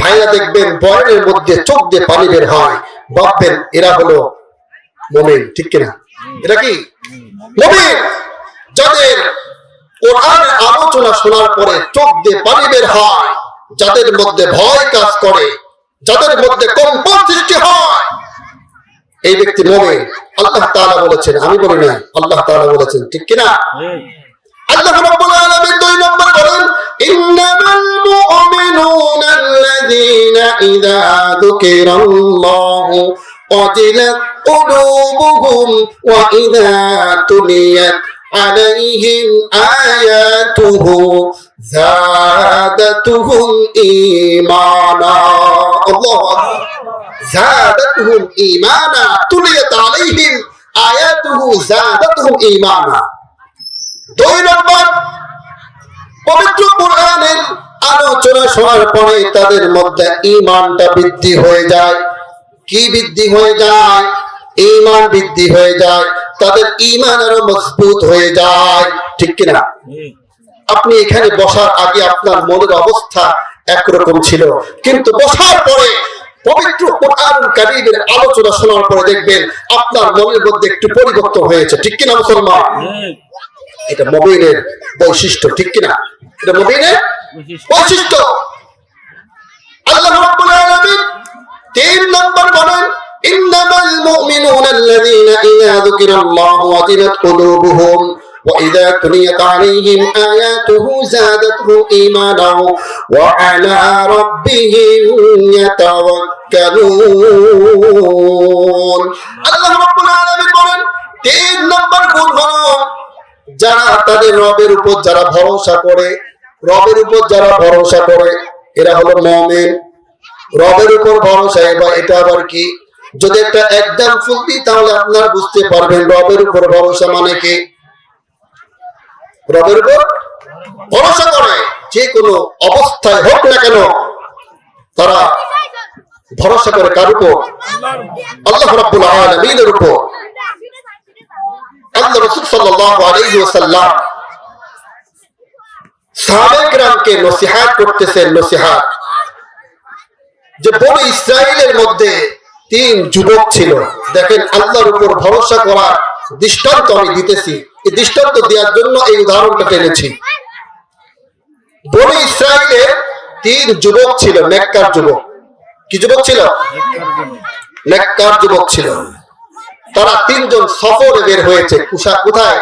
ভাইরা দেখবেন বয়ানের মধ্যে চোখ দিয়ে পানি বের হয়, ভাববেন এরা হলো মুমিন। ঠিক কিনা? এরা কি মুমিন? যাদের কোরআনের আলোচনা শোনার পরে চোখ দিয়ে পানি বের হয়, যাদের মধ্যে ভয় কাজ করে, যাদের মধ্যে কম্পন সৃষ্টি হয়, এই ব্যক্তি মুমিন। আল্লাহ তাআলা বলেছেন, আমি বলি না, আল্লাহ তাআলা বলেছেন। ঠিক কিনা? আল্লাহ রাব্বুল আলামিন 2 নম্বর বলেন, ইন্নামাল মুমিনুনা আল্লাযীনা ইযা যুকিরাল্লাহু ওয়াজিলাত কুলুবুহুম ওয়া ইযা তুলিয়াত আলাইহিম আয়াতুহু যাদাতুহুম ঈমানা। আল্লাহু আকবার। যাদাতুহুম ঈমানা, তুলিয়াত আলাইহিম আয়াতুহু যাদাতুহুম ঈমানা। 2 নম্বর, পবিত্র কোরআনের আলোচনা আলোচনা শোনার পরে তাদের মধ্যে ঈমানটা বৃদ্ধি হয়ে যায়। কি বৃদ্ধি হয়ে যায়? ঈমান বৃদ্ধি হয়ে যায়, তাদের ঈমান আরো মজবুত হয়ে যায়। ঠিক কিনা? আপনি এখানে বসার আগে আপনার মনের অবস্থা একরকম ছিল, কিন্তু বসার পরে পবিত্র কোরআনুল কারীমের আলোচনা শোনার পরে দেখবেন আপনার মনের মধ্যে একটু পরিবর্তন হয়েছে। ঠিক কিনা মুসলমান? এটা মুমিনের বৈশিষ্ট্য। ঠিক কিনা? এটা মুমিনের বৈশিষ্ট্য। আল্লাহ রাব্বুল আলামিন 3 নম্বর বলেন, ইন্নামাল মুমিনুনা আল্লাযীনা ইযা যুকিরাল্লাহু ওয়াজিলাত কুলুবুহুম وإذا تليت عليهم آياته زادتهم إيمانا وعلى ربهم يتوكلون। আল্লাহ রাব্বুল আলামিন বলেন 3 নম্বর গুণ হলো যারা তাদের রবের উপর যারা ভরসা করে, রবের উপর যারা ভরসা করে এরা হলো মুমিন। রবের উপর ভরসা, এবার এটা আবার কি? যদি একটা একদম ফুল দিই তাহলে আপনারা বুঝতে পারবেন রবের উপর ভরসা মানে কি। রবের উপর ভরসা করে যে কোনো অবস্থায় হোক না কেন তারা ভরসা করে কার উপর? আল্লাহ রাব্বুল আলামিনের উপর। আল্লাহ রাসূল সাল্লাল্লাহু আলাইহি ওয়াসাল্লাম সাহাবায়ে কেরামকে নসিহত করতেছেন। নসিহত যে বনি ইসরাইলের মধ্যে 3 যুবক ছিল। দেখেন আল্লাহর উপর ভরসা করার দৃষ্টান্ত আমি দিতেছি, এই দৃষ্টান্ত দেওয়ার জন্য এই উদাহরণটা টেনেছি। বনি ইসরাইলের 3 যুবক ছিল, নেককার যুবক। কি যুবক ছিল? নেককার যুবক ছিল। তারা 3 জন সফরে বের হয়েছে। কোথায়?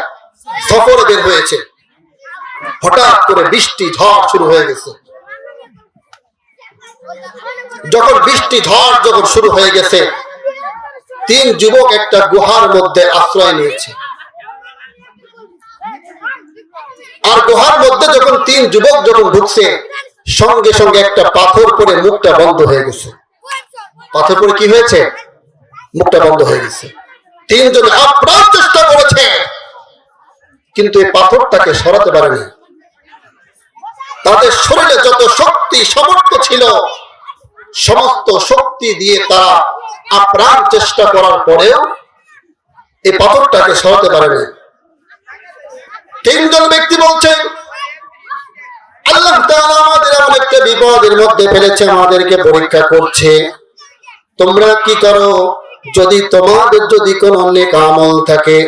সফরে বের হয়েছে। হঠাৎ করে বৃষ্টি ঝড় শুরু হয়ে গেছে। যখন বৃষ্টি ঝড় যখন শুরু হয়ে গেছে, 3 যুবক একটা গুহার মধ্যে আশ্রয় নিয়েছে। আর গুহার মধ্যে যখন 3 যুবক যখন ঢুকছে, সঙ্গে সঙ্গে একটা পাথর পরে মুখটা বন্ধ হয়ে গেছে। পাথর পরে কি হয়েছে? মুখটা বন্ধ হয়ে গেছে। 3 জন আপ্রাণ চেষ্টা করেছে, কিন্তু এই পাথরটাকে সরাতে পারেনি। তাদের শরীরে যত শক্তি সামর্থ্য ছিল সমস্ত শক্তি দিয়ে তারা আপ্রাণ চেষ্টা করার পরেও এই পাথরটাকে সরাতে পারেনি। 3 জন ব্যক্তি বলছেন, আল্লাহ তাআলা আমাদের এমন একটা বিপদের মধ্যে ফেলেছে, আমাদেরকে পরীক্ষা করছে। তোমরা কি করো? যদি তোমাদের যদি কোনো নেক আমল থাকে,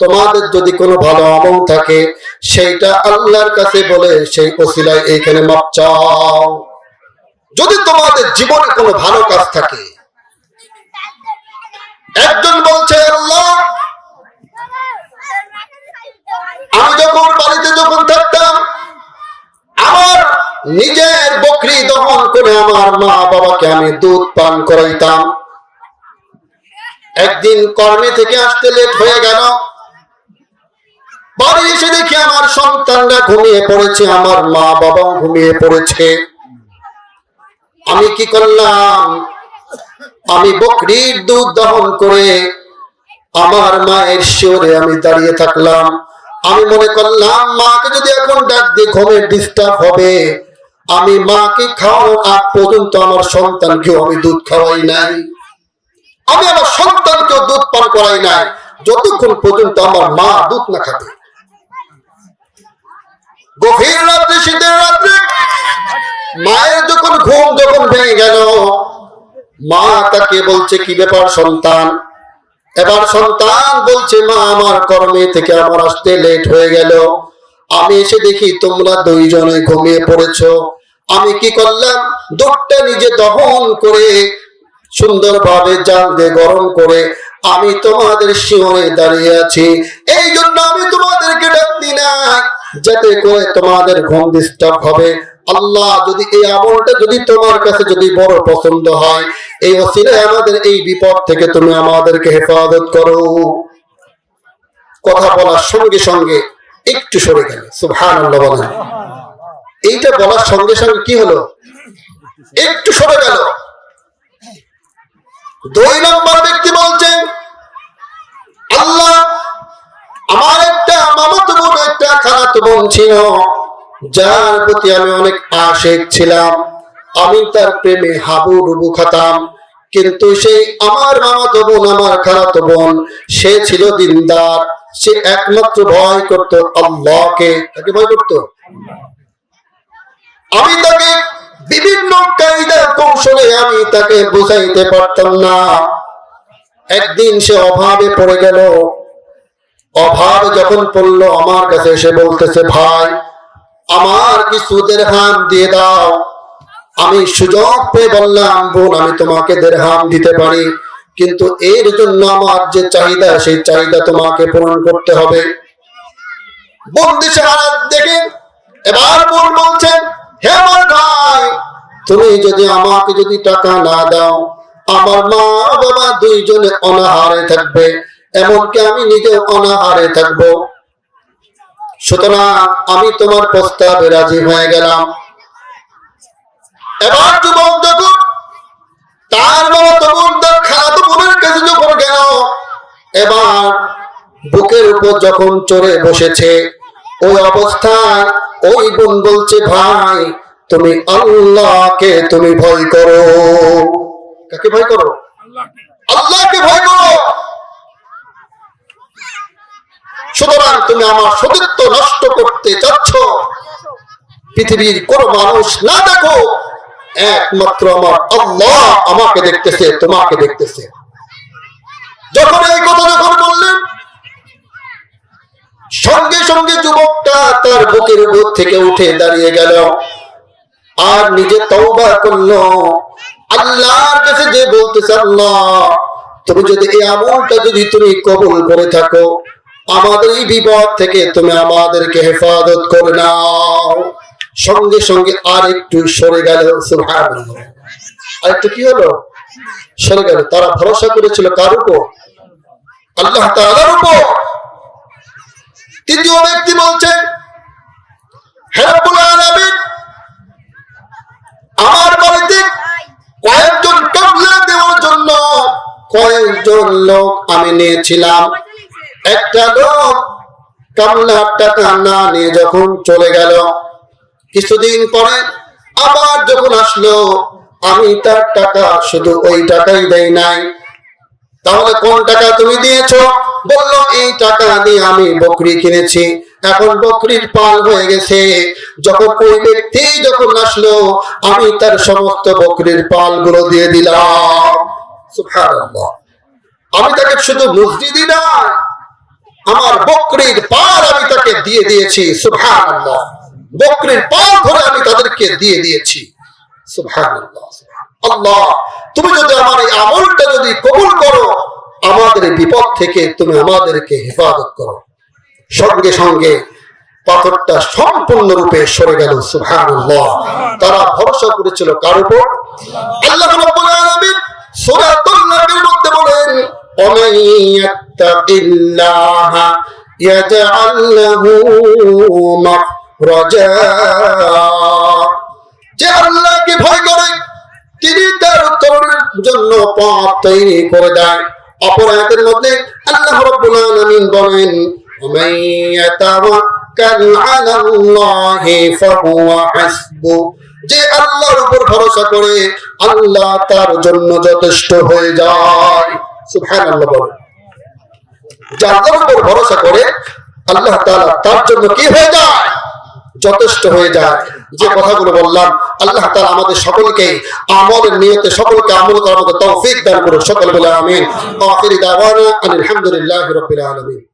তোমাদের যদি কোনো ভালো আমল থাকে, সেইটা আল্লাহর কাছে বলে সেই ওসিলায় এইখানে মাপ চাও। যদি তোমাদের জীবনে কোনো ভালো কাজ থাকে। একজন বলছে, আল্লাহ আমি যখন বাড়িতে যখন থাকতাম আমার নিজের বকরি দহন করে আমার মা বাবাকে আমি দুধ পান করাইতাম। একদিন কর্মে থেকে আসতে লেট হয়ে গেল, বাড়ি এসে দেখি আমার সন্তানরা ঘুমিয়ে পড়েছে, আমার মা বাবাও ঘুমিয়ে পড়েছে। আমি কি করলাম? আমি বকরির দুধ দহন করে আমার মায়ের শিওরে আমি দাঁড়িয়ে থাকলাম। আমি মনে করলাম মাকে যদি এখন ডাক দিয়ে ঘুমে ডিস্টার্ব হবে, আমি মাকে খাওয়ানোর আগ পর্যন্ত আমার সন্তানকেও আমি দুধ খাওয়াই নাই, আমি আমার সন্তানকেও দুধ পান করাই নাই, যতক্ষণ পর্যন্ত আমার মা দুধ না খাবে। গভীর রাত্রে, শীতের রাত্রে মায়ের যখন ঘুম যখন ভেঙে গেল, মা তাকে বলছে, কি ব্যাপার সন্তান? এবার সন্তান বলছে, মা আমার কর্মে থেকে আমার আসতে লেট হয়ে গেল, আমি এসে দেখি তোমরা 2 জনে ঘুমিয়ে পড়েছো। আমি কি করলাম? দুধটা নিজে দহন করে সুন্দরভাবে জাল দিয়ে গরম করে আমি তোমাদের শিওরে দাঁড়িয়ে আছি। এই জন্য আমি তোমাদেরকে ডাক দিই না, যাতে করে তোমাদের ঘুম ডিস্টার্ব হবে। আল্লাহ যদি এই আমলটা যদি তোমার কাছে যদি বড় পছন্দ হয়, এই ওসিলায় আমাদের এই বিপদ থেকে তুমি আমাদেরকে হেফাজত করো। কথা বলার সঙ্গে সঙ্গে একটু সরে গেল। সুবহানাল্লাহ বলেন। এইটা বলার সঙ্গে সঙ্গে কি হলো? একটু সরে গেল। 2 নম্বর ব্যক্তি বলছেন, আল্লাহ আমার একটা মামাতো বোন, একটা খালাতো বোন ছিল, যার প্রতি আমি অনেক আশিক ছিলাম, আমি তার প্রেমে হাবুডুবু খাতাম। কিন্তু সেই আমার মামাতো বোন, আমার খালাতো বোন, সে ছিল দিনদার। সে একমাত্র ভয় করত আল্লাহকে। তাকে ভয় করত। আমি তাকে বিভিন্ন কায়দা কৌশলে আমি তাকে বুঝাইতে পারতাম না। একদিন সে অভাবে পড়ে গেল। অভাব যখন পড়লো, আমার কাছে এসে বলতেছে, ভাই আমার কিছু দিরহাম দিয়ে দাও। আমি সুযোগ পেয়ে বললাম, বোন আমি তোমাকে দিরহাম দিতে পারি, কিন্তু এর জন্য আমার যে চাহিদা, সেই চাহিদা তোমাকে পূরণ করতে হবে। বোন দিশেহারা দেখে এবার বোন বলছেন, হে আমার ভাই, তুমি যদি আমাকে যদি টাকা না দাও, আমার মা বাবা দুইজনে অনাহারে থাকবে, এমনকি আমি নিজে অনাহারে থাকবো। সুতরাং আমি তোমার প্রস্তাবে রাজি হয়ে গেলাম। এবার যুবক যখন তার মামাতো বোন তার খালাতো বোনের কাছে যখন গেল, এবার বুকের উপর যখন চড়ে বসেছে, ওই অবস্থায় ওই বোন বলছে, ভাই তুমি আল্লাহকে তুমি ভয় করো। কাকে ভয় করো? আল্লাহকে ভয় করো। সুতরাং তুমি আমার সতীত্ব নষ্ট করতে চাচ্ছ, পৃথিবীর কোন মানুষ না দেখো, একমাত্র আমার আল্লাহ আমাকে দেখতেছে, তোমাকে দেখতেছে। যখন এই কথা যখন বললেন, সঙ্গে সঙ্গে যুবকটা তার বুকের উপর থেকে উঠে দাঁড়িয়ে গেল আর নিজে তওবা করলো। আল্লাহর কাছে যে বলতেছে, আল্লাহ তুমি যদি এই আমলটা যদি তুমি কবুল করে থাকো, আমাদের এই বিপদ থেকে তুমি আমাদেরকে হেফাজত করে নাও। সঙ্গে সঙ্গে আর একটু সরে গেল। সুবহানাল্লাহ। আর একটু কি হলো? সরে গেল। তারা ভরসা করেছিল কার উপর? আল্লাহ তাআলার উপর। তৃতীয় ব্যক্তি বলছেন, হে রব্বুল আলামিন, আমার বাড়িতে কয়েকজন কাবলা দেওয়ার জন্য কয়েকজন লোক আমি নিয়েছিলাম। একটা লোক কামলার টাকা না নিয়ে যখন চলে গেল, কিছুদিন পরে আবার যখন আসলো, আমি তার টাকা শুধু ওই টাকাই দেই নাই। তাহলে কোন টাকা তুমি দিয়েছো? বললো এই টাকা দিয়ে আমি বকরি কিনেছি, এখন বকরির পাল হয়ে গেছে। যখন ওই ব্যক্তি যখন আসলো, আমি তার সমস্ত বকরির পাল গুলো দিয়ে দিলাম। সুবহানাল্লাহ। আমি তাকে শুধু মসজিদই না, আমার বকরির পাল আমি তাকে দিয়ে দিয়েছি। সুবহানাল্লাহ। বকরির পাল ধরে আমি তাদেরকে দিয়ে দিয়েছি। সুবহানাল্লাহ। আল্লাহ তুমি যদি আমার এই আমলটা যদি কবুল করো, আমাদের বিপদ থেকে তুমি আমাদেরকে হেফাজত করো। সঙ্গে সঙ্গে পাথরটা সম্পূর্ণরূপে সরে গেল। সুবহানাল্লাহ। তারা ভরসা করেছিল কার উপর? আল্লাহ রাব্বুল আলামিন সূরা আত-তাওবার মধ্যে বলেন, ومن يتق الله يجعل له مخرجا। যে আল্লাহকে ভয় করে তিনি তার উত্তরের জন্য পথ তৈরি করে দেন। অপর আয়াতের মধ্যে আল্লাহ রাব্বুল আলামিন বলেন, ومن يتوكل على الله فهو حسبه। যে আল্লাহর উপর ভরসা করে আল্লাহ তার জন্য যথেষ্ট হয়ে যায়। সুবহানাল্লাহ বলেন। যে আল্লাহর উপর ভরসা করে আল্লাহ তাআলা তার জন্য কি হয়ে যায়? যথেষ্ট হয়ে যায়। যে কথাগুলো বললাম, আল্লাহ তাআলা আমাদের সকলকে আমলের নিয়তে সকলকে আমল করার মতো তৌফিক দান করুন। সকলে বলে আমিন। আখিরি দাওয়ানা আলহামদুলিল্লাহি রাব্বিল আলামিন।